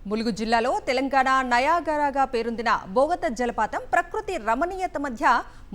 ములుగు జిల్లాలో తెలంగాణ నయాగరాగా పేరొందిన బోగత జలపాతం ప్రకృతి రమణీయత మధ్య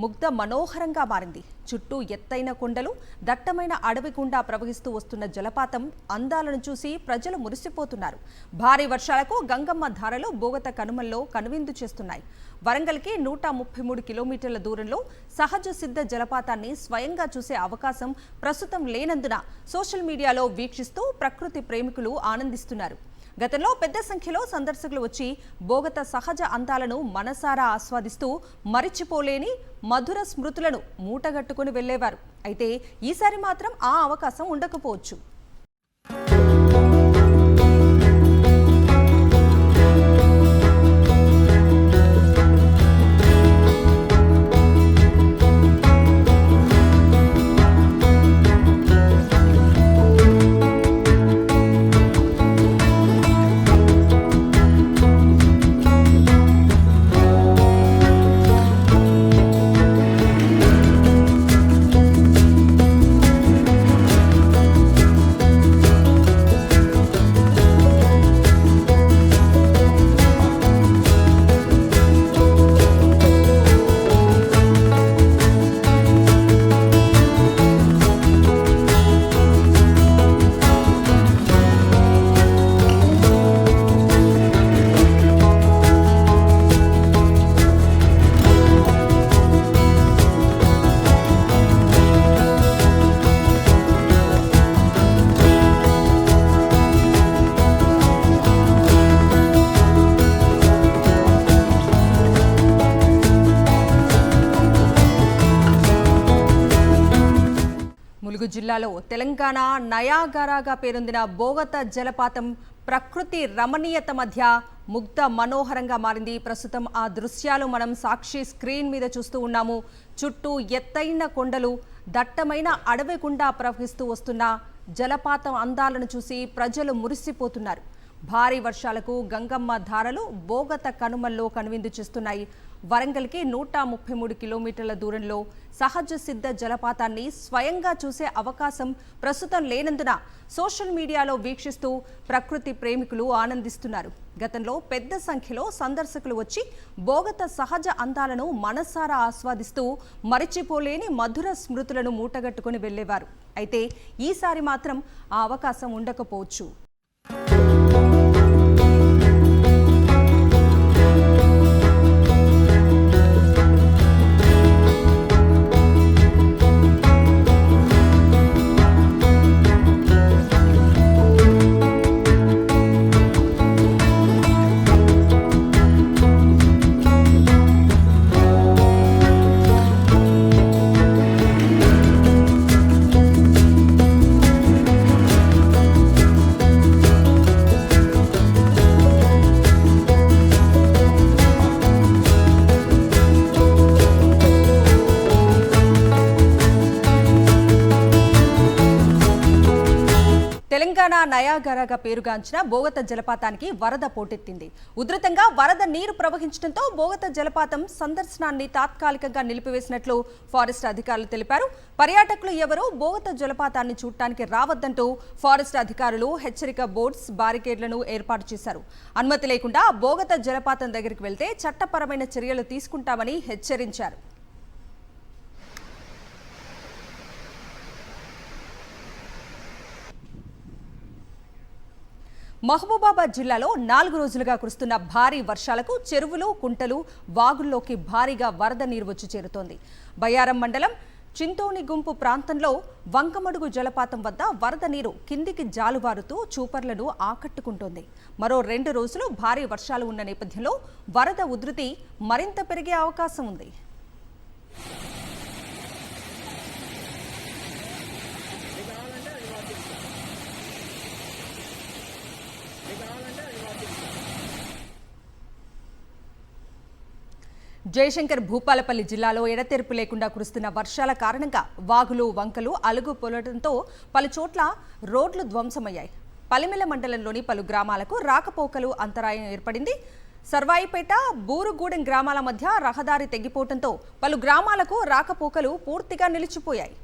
ముగ్ధ మనోహరంగా మారింది. చుట్టూ ఎత్తైన కొండలు, దట్టమైన అడవి గుండా ప్రవహిస్తూ వస్తున్న జలపాతం అందాలను చూసి ప్రజలు మురిసిపోతున్నారు. భారీ వర్షాలకు గంగమ్మ ధారలు బోగత కనుమల్లో కనువిందు చేస్తున్నాయి. వరంగల్కి 133 కిలోమీటర్ల దూరంలో సహజ సిద్ధ జలపాతాన్ని స్వయంగా చూసే అవకాశం ప్రస్తుతం లేనందున సోషల్ మీడియాలో వీక్షిస్తూ ప్రకృతి ప్రేమికులు ఆనందిస్తున్నారు. గతంలో పెద్ద సంఖ్యలో సందర్శకులు వచ్చి బోగత సహజ అందాలను మనసారా ఆస్వాదిస్తూ మరిచిపోలేని మధుర స్మృతులను మూటగట్టుకుని వెళ్లేవారు. అయితే ఈసారి మాత్రం ఆ అవకాశం ఉండకపోవచ్చు. ములుగు జిల్లాలో తెలంగాణ నయాగరాగా పేరొందిన బోగత జలపాతం ప్రకృతి రమణీయత మధ్య ముగ్ధ మనోహరంగా మారింది. ప్రస్తుతం ఆ దృశ్యాలు మనం సాక్షి స్క్రీన్ మీద చూస్తూ ఉన్నాము. చుట్టూ ఎత్తైన కొండలు, దట్టమైన అడవి గుండా ప్రవహిస్తూ వస్తున్న జలపాతం అందాలను చూసి ప్రజలు మురిసిపోతున్నారు. భారీ వర్షాలకు గంగమ్మ ధారలు బోగత కనుమల్లో కనువిందు చేస్తున్నాయి. వరంగల్కి 133 కిలోమీటర్ల దూరంలో సహజ సిద్ధ జలపాతాన్ని స్వయంగా చూసే అవకాశం ప్రస్తుతం లేనందున సోషల్ మీడియాలో వీక్షిస్తూ ప్రకృతి ప్రేమికులు ఆనందిస్తున్నారు. గతంలో పెద్ద సంఖ్యలో సందర్శకులు వచ్చి బోగత సహజ అందాలను మనసారా ఆస్వాదిస్తూ మరిచిపోలేని మధుర స్మృతులను మూటగట్టుకుని వెళ్లేవారు. అయితే ఈసారి మాత్రం ఆ అవకాశం ఉండకపోవచ్చు. తెలంగాణ నయాగరాగా పేరుగాంచిన బోగత జలపాతానికి వరద పోటెత్తింది. ఉధృతంగా వరద నీరు ప్రవహించడంతో బోగత జలపాతం సందర్శనాన్ని తాత్కాలికంగా నిలిపివేసినట్లు ఫారెస్ట్ అధికారులు తెలిపారు. పర్యాటకులు ఎవరూ బోగత జలపాతాన్ని చూడటానికి రావద్దంటూ ఫారెస్ట్ అధికారులు హెచ్చరిక బోర్డ్స్, బారికేడ్లను ఏర్పాటు చేశారు. అనుమతి లేకుండా బోగత జలపాతం దగ్గరికి వెళ్తే చట్టపరమైన చర్యలు తీసుకుంటామని హెచ్చరించారు. మహబూబాబాద్ జిల్లాలో 4 రోజులుగా కురుస్తున్న భారీ వర్షాలకు చెరువులు, కుంటలు, వాగుల్లోకి భారీగా వరద నీరు వచ్చి చేరుతోంది. బయ్యారం మండలం చింతోని గుంపు ప్రాంతంలో వంకమడుగు జలపాతం వద్ద వరద నీరు కిందికి జాలువారుతూ చూపర్లను ఆకట్టుకుంటోంది. మరో 2 రోజులు భారీ వర్షాలు ఉన్న నేపథ్యంలో వరద ఉధృతి మరింత పెరిగే అవకాశం ఉంది. జయశంకర్ భూపాలపల్లి జిల్లాలో ఎడతెరిపి లేకుండా కురుస్తున్న వర్షాల కారణంగా వాగులు, వంకలు అలుగు పొలడంతో పలుచోట్ల రోడ్లు ధ్వంసమయ్యాయి. పలిమెల మండలంలోని పలు గ్రామాలకు రాకపోకలు అంతరాయం ఏర్పడింది. సర్వాయిపేట, బూరుగూడెం గ్రామాల మధ్య రహదారి తెగిపోవడంతో పలు గ్రామాలకు రాకపోకలు పూర్తిగా నిలిచిపోయాయి.